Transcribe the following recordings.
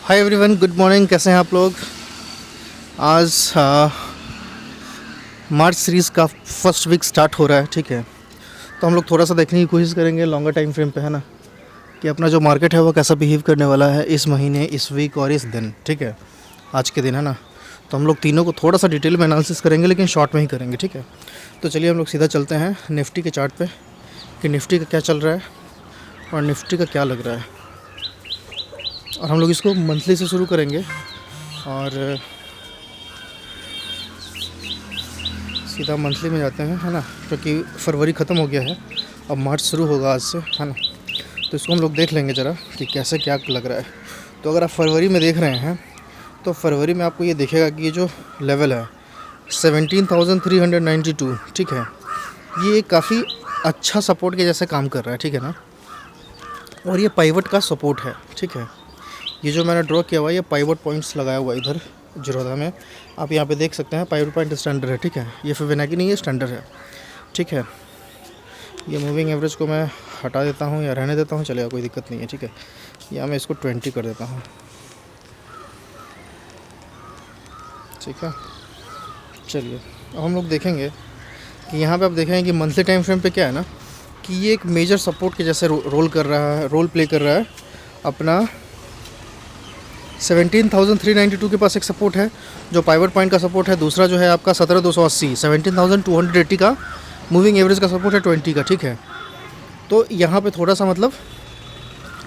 Hi everyone, good morning. कैसे हैं आप लोग? आज मार्च सीरीज़ का फर्स्ट वीक स्टार्ट हो रहा है, ठीक है। तो हम लोग थोड़ा सा देखने की कोशिश करेंगे लॉन्गर टाइम फ्रेम पे, है ना, कि अपना जो मार्केट है वो कैसा बिहेव करने वाला है इस महीने, इस वीक और इस दिन, ठीक है, आज के दिन, है ना। तो हम लोग तीनों को थोड़ा सा डिटेल में एनालिसिस करेंगे, लेकिन शॉर्ट में ही करेंगे, ठीक है। तो चलिए हम लोग सीधा चलते हैं निफ्टी के चार्ट पे कि निफ्टी का क्या चल रहा है और निफ्टी का क्या लग रहा है। और हम लोग इसको मंथली से शुरू करेंगे और सीधा मंथली में जाते हैं, है ना, क्योंकि फरवरी ख़त्म हो गया है, अब मार्च शुरू होगा आज से, है ना। तो इसको हम लोग देख लेंगे ज़रा कि कैसे क्या लग रहा है। तो अगर आप फरवरी में देख रहे हैं तो फरवरी में आपको ये दिखेगा कि ये जो लेवल है 17,392, ठीक है, ये काफ़ी अच्छा सपोर्ट के जैसे काम कर रहा है, ठीक है ना। और ये पाइवट का सपोर्ट है, ठीक है। ये जो मैंने ड्रॉ किया हुआ है ये पाइवट पॉइंट्स लगाया हुआ है इधर जीरोधा में, आप यहाँ पे देख सकते हैं। पाइवट पॉइंट स्टैंडर्ड है, ठीक है, ये फिबोनाची नहीं है, स्टैंडर्ड है, ठीक है। ये मूविंग एवरेज को मैं हटा देता हूँ या रहने देता हूँ, चलेगा, कोई दिक्कत नहीं है, ठीक है। या मैं इसको 20 कर देता हूँ, ठीक है। चलिए अब हम लोग देखेंगे कि यहाँ पे आप देखेंगे कि मंथली टाइम फ्रेम पे क्या है ना, कि ये एक मेजर सपोर्ट के जैसे रोल प्ले कर रहा है अपना 17,392 के पास एक सपोर्ट है जो पाइवट पॉइंट का सपोर्ट है। दूसरा जो है आपका 17,280, 17,280 का मूविंग एवरेज का सपोर्ट है 20 का, ठीक है। तो यहाँ पे थोड़ा सा मतलब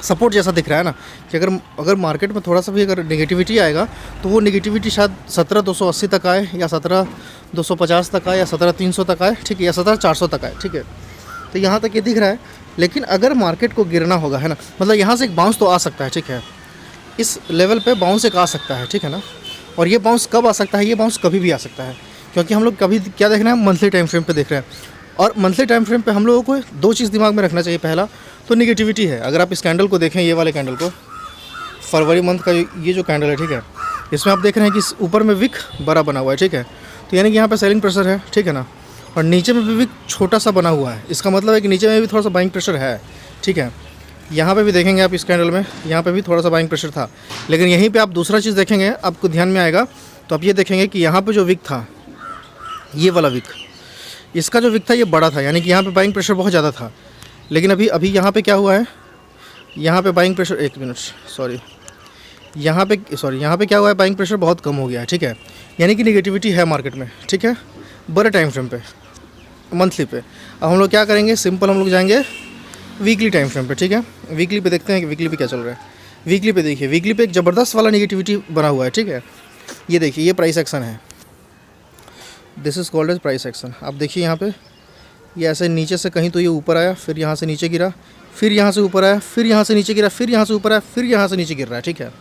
सपोर्ट जैसा दिख रहा है ना, कि अगर मार्केट में थोड़ा सा भी अगर नेगेटिविटी आएगा तो वो नेगेटिविटी शायद 17,280 तक आए या 17,250 तक आए या 17,300 तक आए, ठीक है, या 17,400 तक आए, ठीक है। तो यहाँ तक ये दिख रहा है। लेकिन अगर मार्केट को गिरना होगा, है ना, मतलब यहाँ से एक बाउंस तो आ सकता है, ठीक है, इस लेवल पे बाउंस एक आ सकता है, ठीक है ना। और ये बाउंस कब आ सकता है? ये बाउंस कभी भी आ सकता है, क्योंकि हम लोग कभी क्या देख रहे हैं, मंथली टाइम फ्रेम पे देख रहे हैं। और मंथली टाइम फ्रेम पे हम लोगों को दो चीज़ दिमाग में रखना चाहिए। पहला तो निगेटिविटी है। अगर आप इस कैंडल को देखें, ये वाले कैंडल को, फरवरी मंथ का ये जो कैंडल है, ठीक है, इसमें आप देख रहे हैं कि इस ऊपर में विक बड़ा बना हुआ है, ठीक है। तो यानी कि यहाँ पर सेलिंग प्रेशर है, ठीक है ना। और नीचे में भी विक छोटा सा बना हुआ है, इसका मतलब है कि नीचे में भी थोड़ा सा बाइंग प्रेशर है, ठीक है। यहाँ पे भी देखेंगे आप इस कैंडल में, यहाँ पे भी थोड़ा सा बाइंग प्रेशर था। लेकिन यहीं पे आप दूसरा चीज़ देखेंगे, आपको ध्यान में आएगा, तो आप ये देखेंगे कि यहाँ पे जो विक था, ये वाला विक, इसका जो विक था ये बड़ा था, यानी कि यहाँ पे बाइंग प्रेशर बहुत ज़्यादा था। लेकिन अभी यहाँ पे क्या हुआ है, यहाँ पे बाइंग प्रेशर, एक मिनट, यहाँ पे क्या हुआ है, बाइंग प्रेशर बहुत कम हो गया है, ठीक है। यानी कि निगेटिविटी है मार्केट में, ठीक है, बड़े टाइम फ्रेम पे, मंथली पे। अब हम लोग क्या करेंगे, सिंपल हम लोग जाएंगे वीकली टाइम फ्रेम पे, ठीक है। वीकली पे देखते हैं कि वीकली पे क्या चल रहा है। वीकली पे देखिए, वीकली पे एक ज़बरदस्त वाला नेगेटिविटी बना हुआ है, ठीक है। ये देखिए, ये प्राइस एक्शन है, this is called as price action. आप देखिए यहाँ पे ये ऐसे नीचे से कहीं तो ये ऊपर आया, फिर यहाँ से नीचे गिरा, फिर यहाँ से ऊपर आया, फिर यहाँ से नीचे गिरा, फिर यहाँ से ऊपर आया, फिर यहाँ से नीचे गिर रहा है, ठीक है।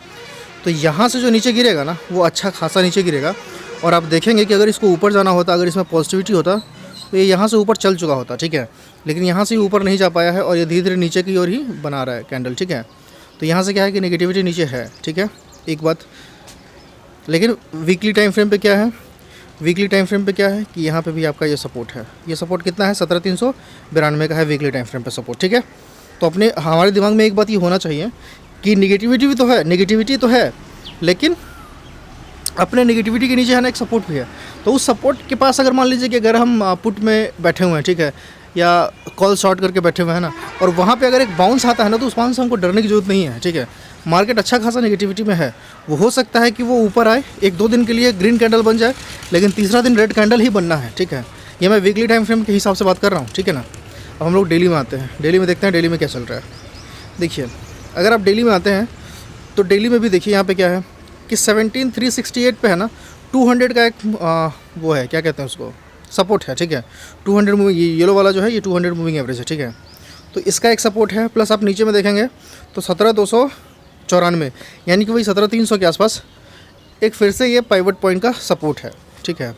तो यहाँ से जो नीचे गिरेगा ना, वो अच्छा खासा नीचे गिरेगा। और आप देखेंगे कि अगर इसको ऊपर जाना होता, अगर इसमें पॉजिटिविटी होता, तो ये यहाँ से ऊपर चल चुका होता, ठीक है। लेकिन यहाँ से ऊपर नहीं जा पाया है और ये धीरे धीरे नीचे की ओर ही बना रहा है कैंडल, ठीक है। तो यहाँ से क्या है कि नेगेटिविटी नीचे है, ठीक है, एक बात। लेकिन वीकली टाइम फ्रेम पे क्या है, वीकली टाइम फ्रेम पे क्या है कि यहाँ पे भी आपका ये सपोर्ट है। ये सपोर्ट कितना है, 17,392 का है वीकली टाइम फ्रेम पे सपोर्ट, ठीक है। तो हमारे दिमाग में एक बात ये होना चाहिए कि नेगेटिविटी भी तो है, नेगेटिविटी तो है, लेकिन अपने नेगेटिविटी के नीचे है ना एक सपोर्ट भी है। तो उस सपोर्ट के पास अगर मान लीजिए कि अगर हम पुट में बैठे हुए हैं, ठीक है, या कॉल शॉर्ट करके बैठे हुए हैं ना, और वहाँ पे अगर एक बाउंस आता है ना, तो उस बाउंस से हमको डरने की जरूरत नहीं है, ठीक है। मार्केट अच्छा खासा नेगेटिविटी में है, वो हो सकता है कि वो ऊपर आए, एक दो दिन के लिए ग्रीन कैंडल बन जाए, लेकिन तीसरा दिन रेड कैंडल ही बनना है, ठीक है। ये मैं वीकली टाइम फ्रेम के हिसाब से बात कर रहा हूँ, ठीक है ना। अब हम लोग डेली में आते हैं, डेली में देखते हैं डेली में क्या चल रहा है। देखिए, अगर आप डेली में आते हैं तो डेली में भी देखिए यहाँ पे क्या है कि 17,368 पे है ना, 200 का एक वो है, क्या कहते हैं उसको, सपोर्ट है, ठीक है। 200 मूविंग, ये येलो वाला जो है ये 200 मूविंग एवरेज है, ठीक है। तो इसका एक सपोर्ट है। प्लस आप नीचे में देखेंगे तो 17,294, यानी कि वही 17,300 के आसपास एक फिर से ये पाइवट पॉइंट का सपोर्ट है, ठीक है।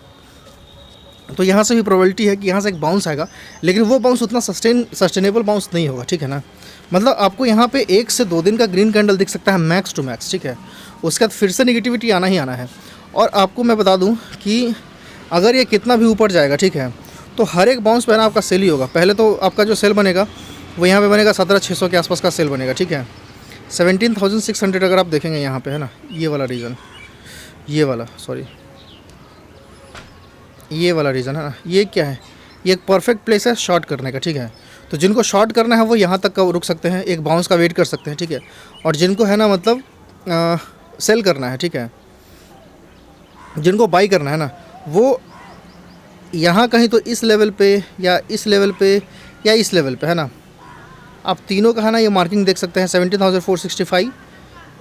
तो यहाँ से भी प्रोबेबिलिटी है कि यहाँ से एक बाउंस आएगा, लेकिन वो बाउंस उतना सस्टेनेबल बाउंस नहीं होगा, ठीक है ना। मतलब आपको यहाँ पे 1 से 2 दिन का ग्रीन कैंडल दिख सकता है मैक्स टू मैक्स, ठीक है। उसके बाद फिर से नेगेटिविटी आना ही आना है। और आपको मैं बता दूँ कि अगर ये कितना भी ऊपर जाएगा, ठीक है, तो हर एक बाउंस पे ना आपका सेल ही होगा। पहले तो आपका जो सेल बनेगा वो यहाँ पे बनेगा 17,600 के आसपास का सेल बनेगा, ठीक है। 17,600 अगर आप देखेंगे यहाँ पे है ना, ये वाला रीज़न, ये वाला रीज़न है ना, ये क्या है, ये एक परफेक्ट प्लेस है शॉर्ट करने का, ठीक है। तो जिनको शॉर्ट करना है वो यहाँ तक का रुक सकते हैं, एक बाउंस का वेट कर सकते हैं, ठीक है। और जिनको है ना मतलब सेल करना है, ठीक है, जिनको बाई करना है ना, वो यहाँ कहीं तो इस लेवल पे या इस लेवल पे या इस लेवल पे है ना, आप तीनों का है ना ये मार्किंग देख सकते हैं, 17,465,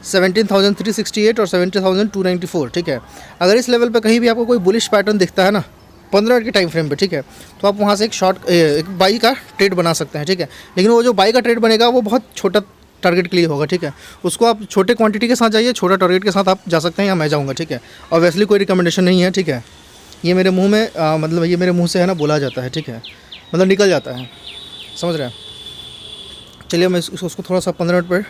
17,368 और 17,294, ठीक है। अगर इस लेवल पे कहीं भी आपको कोई बुलिश पैटर्न दिखता है ना 15 मिनट के टाइम फ्रेम पे, ठीक है, तो आप वहाँ से एक बाई का ट्रेड बना सकते हैं, ठीक है। लेकिन वो जो बाई का ट्रेड बनेगा वो बहुत छोटा टारगेट के लिए होगा, ठीक है। उसको आप छोटे क्वांटिटी के साथ जाइए, छोटा टारगेट के साथ आप जा सकते हैं, या मैं जाऊँगा, ठीक है। ऑब्वियसली कोई रिकमेंडेशन नहीं है, ठीक है। ये मेरे मुंह में मतलब ये मेरे मुंह से है ना बोला जाता है, ठीक है, मतलब निकल जाता है, समझ रहे हैं। चलिए मैं उसको थोड़ा सा 15 मिनट पर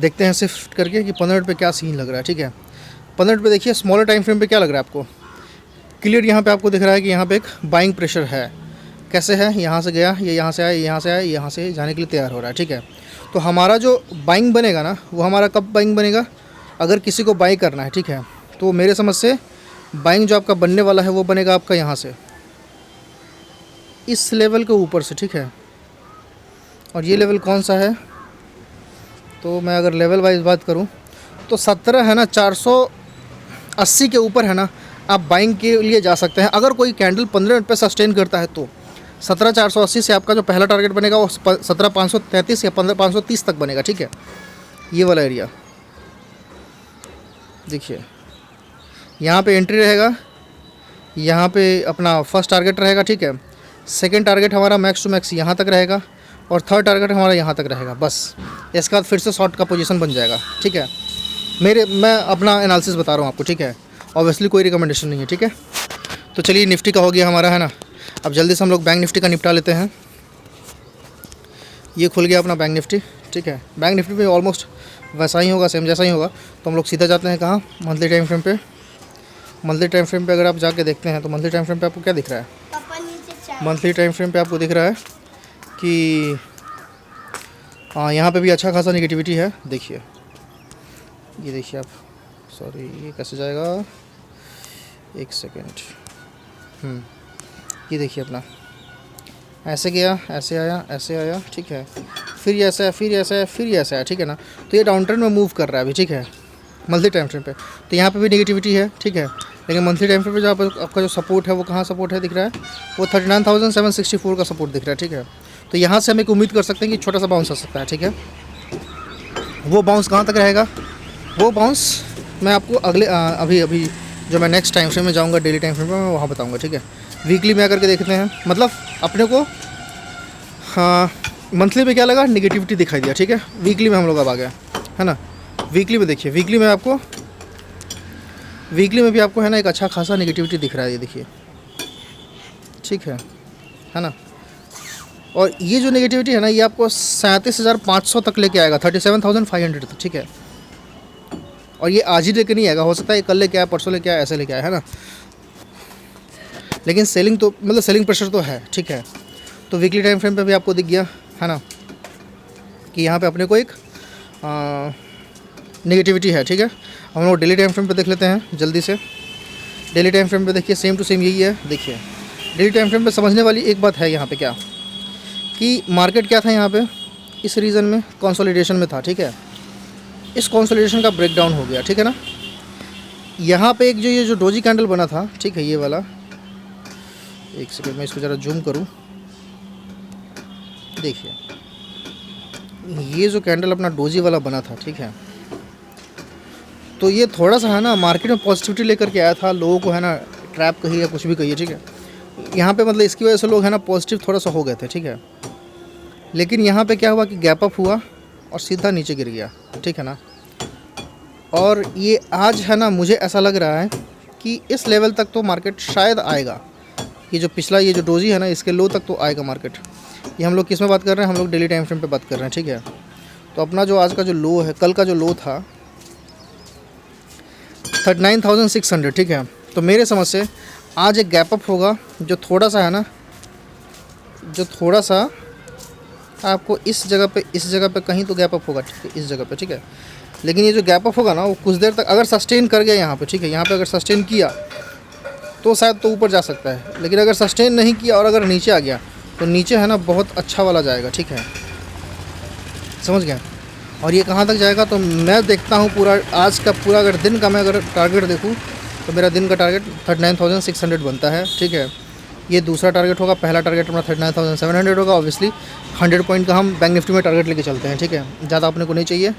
देखते हैं शिफ्ट करके कि 15 मिनट पे क्या सीन लग रहा है, ठीक है। 15 मिनट पे देखिए स्मॉलर टाइम फ्रेम पे क्या लग रहा है आपको, क्लियर यहाँ पे आपको दिख रहा है कि यहाँ पे एक बाइंग प्रेशर है। कैसे है, यहाँ से गया, ये यहाँ से आया, यहाँ से आया, यहाँ से जाने के लिए तैयार हो रहा है, ठीक है। तो हमारा जो बाइंग बनेगा ना, वो हमारा कब बाइंग बनेगा, अगर किसी को बाई करना है, ठीक है, तो मेरे समझ से बाइंग जो आपका बनने वाला है वो बनेगा आपका यहाँ से, इस लेवल के ऊपर से, ठीक है। और ये लेवल कौन सा है, तो मैं अगर लेवल वाइज बात करूँ तो 17 है ना 480 के ऊपर है ना, आप बाइंग के लिए जा सकते हैं। अगर कोई कैंडल 15 मिनट पे सस्टेन करता है तो 17,480 से आपका जो पहला टारगेट बनेगा वो 17,533 या 15,530 तक बनेगा, ठीक है। ये वाला एरिया देखिए, यहाँ पे एंट्री रहेगा, यहाँ पे अपना फर्स्ट टारगेट रहेगा, ठीक है। सेकंड टारगेट हमारा मैक्स टू मैक्स यहाँ तक रहेगा, और थर्ड टारगेट हमारा यहाँ तक रहेगा, बस। इसके बाद फिर से शॉर्ट का पोजीशन बन जाएगा, ठीक है। मैं अपना एनालिसिस बता रहा हूँ आपको, ठीक है। ऑब्वियसली कोई रिकमेंडेशन नहीं है, ठीक है। तो चलिए निफ्टी का हो गया हमारा, है ना। अब जल्दी से हम लोग बैंक निफ्टी का निपटा लेते हैं। ये खुल गया अपना बैंक निफ्टी, ठीक है। बैंक निफ्टी में ऑलमोस्ट वैसा ही होगा, सेम जैसा ही होगा। तो हम लोग सीधा जाते हैं कहाँ, मंथली टाइम फ्रेम पे। मंथली टाइम फ्रेम पे अगर आप जाके देखते हैं तो मंथली टाइम फ्रेम पे आपको क्या दिख रहा है, मंथली टाइम फ्रेम पे आपको दिख रहा है कि हाँ यहाँ पे भी अच्छा खासा नेगेटिविटी है। देखिए, ये देखिए आप, सॉरी ये कैसे जाएगा, एक सेकेंड, ये देखिए अपना ऐसे गया, ऐसे आया, ऐसे आया, ठीक है। फिर ये ऐसा है, फिर ऐसा है, फिर ये ऐसा है, ठीक है ना। तो ये डाउन ट्रेंड में मूव कर रहा है अभी, ठीक है, मंथली टाइम फ्रेम पे। तो यहाँ पे भी नेगेटिविटी है, ठीक है। लेकिन मंथली टाइम फ्रेम पे जो आपका जो सपोर्ट है वो कहाँ सपोर्ट है दिख रहा है, वो 39,764 का सपोर्ट दिख रहा है, ठीक है। तो यहाँ से हम एक उम्मीद कर सकते हैं कि छोटा सा बाउंस आ सकता है, ठीक है। वो बाउंस कहाँ तक रहेगा, वो बाउंस मैं आपको अभी जो मैं नेक्स्ट टाइम फ्रेम में जाऊँगा, डेली टाइम फ्रेम में, मैं वहाँ बताऊँगा, ठीक है। वीकली में आकर के देखते हैं, मतलब अपने को हाँ मंथली में क्या लगा, निगेटिविटी दिखाई दिया, ठीक है। वीकली में हम लोग अब आ गया, है ना। वीकली में देखिए, वीकली में भी आपको है ना एक अच्छा खासा नेगेटिविटी दिख रहा है, ये देखिए, ठीक है ना। और ये जो नेगेटिविटी है ना, ये आपको 37,500 तक लेके आएगा, 37,500 तक, ठीक है। और ये आज ही लेके नहीं आएगा, हो सकता है कल लेके आए, परसों लेके आए, ऐसे लेके आए, है ना। लेकिन सेलिंग तो मतलब सेलिंग प्रेशर तो है, ठीक है। तो वीकली टाइम फ्रेम पे भी आपको दिख गया, है ना, कि यहाँ पे अपने को एक नेगेटिविटी है, ठीक है। हम लोग डेली टाइम फ्रेम पे देख लेते हैं जल्दी से। डेली टाइम फ्रेम पे देखिए, सेम टू सेम यही है। देखिए डेली टाइम फ्रेम पे समझने वाली एक बात है यहाँ पे, क्या कि मार्केट क्या था यहाँ पे, इस रीज़न में कंसोलिडेशन में था, ठीक है। इस कंसोलिडेशन का ब्रेकडाउन हो गया, ठीक है ना। यहाँ पे एक ये जो डोजी कैंडल बना था, ठीक है, ये वाला, एक सेकेंड मैं इसको ज़रा जूम करूँ। देखिए ये जो कैंडल अपना डोजी वाला बना था, ठीक है, तो ये थोड़ा सा है ना मार्केट में पॉजिटिविटी लेकर के आया था, लोगों को है ना ट्रैप कहिए या कुछ भी कहिए, ठीक है। यहाँ पे मतलब इसकी वजह से लोग है ना पॉजिटिव थोड़ा सा हो गए थे, ठीक है। लेकिन यहाँ पे क्या हुआ कि गैप अप हुआ और सीधा नीचे गिर गया, ठीक है ना। और ये आज है ना, मुझे ऐसा लग रहा है कि इस लेवल तक तो मार्केट शायद आएगा। ये जो पिछला ये जो डोजी है ना, इसके लो तक तो आएगा मार्केट। ये हम लोग किस में बात कर रहे हैं, हम लोग डेली टाइम फ्रेम पे बात कर रहे हैं, ठीक है। तो अपना जो आज का जो लो है, कल का जो लो था 39,600, ठीक है। तो मेरे समझ से आज एक गैप अप होगा जो थोड़ा सा है ना, जो थोड़ा सा आपको इस जगह पे कहीं तो गैप अप होगा, ठीक है, इस जगह पे, ठीक है। लेकिन ये जो गैप अप होगा ना, वो कुछ देर तक अगर सस्टेन कर गया यहाँ पे, ठीक है, यहाँ पे अगर सस्टेन किया तो शायद तो ऊपर जा सकता है, लेकिन अगर सस्टेन नहीं किया और अगर नीचे आ गया तो नीचे है ना बहुत अच्छा वाला जाएगा, ठीक है, समझ गए। और ये कहाँ तक जाएगा तो मैं देखता हूँ पूरा आज का पूरा, अगर दिन का मैं अगर टारगेट देखूँ तो मेरा दिन का टारगेट 39,600 बनता है, ठीक है। ये दूसरा टारगेट होगा, पहला टारगेट हमारा 39,700 होगा। ऑब्वियसली 100 पॉइंट का हम बैंक निफ्टी में टारगेट लेके चलते हैं, ठीक है, ज़्यादा अपने को नहीं चाहिए,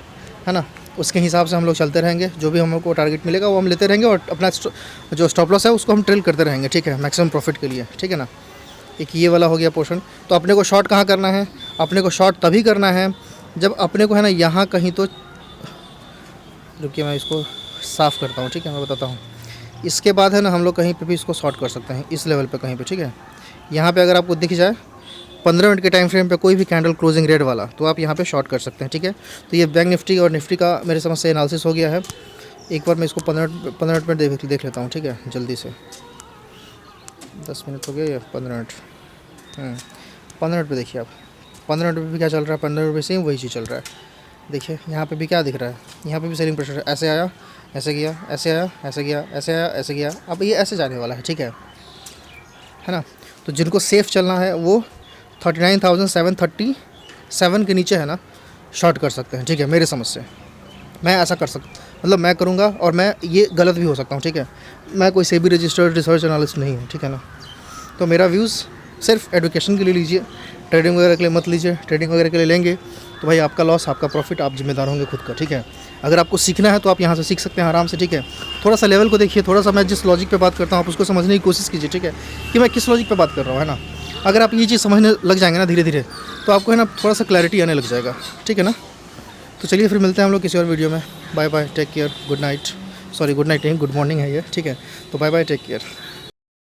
है ना। उसके हिसाब से हम लोग चलते रहेंगे, जो भी हमको टारगेट मिलेगा वो हम लेते रहेंगे और अपना जो स्टॉप लॉस है उसको हम ट्रेल करते रहेंगे, ठीक है, मैक्सिमम प्रॉफिट के लिए, ठीक है ना। एक ये वाला हो गया पोर्शन। तो अपने को शॉर्ट कहाँ करना है, अपने को शॉर्ट तभी करना है जब अपने को है ना यहाँ कहीं तो, रुकिए मैं इसको साफ़ करता हूँ, ठीक है, मैं बताता हूँ। इसके बाद है ना हम लोग कहीं पे भी इसको शॉर्ट कर सकते हैं, इस लेवल पे कहीं पे, ठीक है। यहाँ पे अगर आपको दिख जाए 15 मिनट के टाइम फ्रेम पे कोई भी कैंडल क्लोजिंग रेड वाला, तो आप यहाँ पे शॉर्ट कर सकते हैं, ठीक है। तो ये बैंक निफ्टी और निफ्टी का मेरे समझ से एनालिसिस हो गया है। एक बार मैं इसको 15 मिनट देख लेता हूँ, ठीक है, जल्दी से। 10 मिनट हो गया या 15 मिनट, 15 मिनट पर देखिए आप, 15 मिनट पर भी क्या चल रहा है, 15 मिनट पर सेम वही चीज़ चल रहा है। देखिए यहाँ पे भी क्या दिख रहा है, यहाँ पे भी सेलिंग प्रेशर ऐसे आया, ऐसे गया, ऐसे आया, ऐसे गया, ऐसे आया, ऐसे गया, अब ये ऐसे जाने वाला है, ठीक है ना। तो जिनको सेफ़ चलना है वो 39,737 के नीचे है ना शॉर्ट कर सकते हैं, ठीक है, मेरे समझ से। मैं ऐसा कर सकता, मतलब मैं करूँगा, और मैं ये गलत भी हो सकता हूँ, ठीक है। मैं कोई सेबी रजिस्टर्ड रिसर्च एनालिस्ट नहीं हूँ, ठीक है ना। तो मेरा व्यूज़ सिर्फ एडुकेशन के लिए लीजिए, ट्रेडिंग वगैरह के लिए मत लीजिए। ट्रेडिंग वगैरह के लिए लेंगे तो भाई आपका लॉस, आपका प्रॉफिट, आप जिम्मेदार होंगे खुद का, ठीक है। अगर आपको सीखना है तो आप यहाँ से सीख सकते हैं आराम से, ठीक है। थोड़ा सा लेवल को देखिए, थोड़ा सा मैं जिस लॉजिक पे बात करता हूँ आप उसको समझने की कोशिश कीजिए, ठीक है, कि मैं किस लॉजिक पे बात कर रहा हूँ, है ना। अगर आप ये चीज़ समझने लग जाएंगे ना धीरे धीरे, तो आपको है ना थोड़ा सा क्लैरिटी आने लग जाएगा, ठीक है ना। तो चलिए फिर मिलते हैं हम लोग किसी और वीडियो में। Bye bye, take care, good night. Sorry good night नहीं, गुड मॉर्निंग है ये, ठीक है। तो बाय बाय, टेक केयर।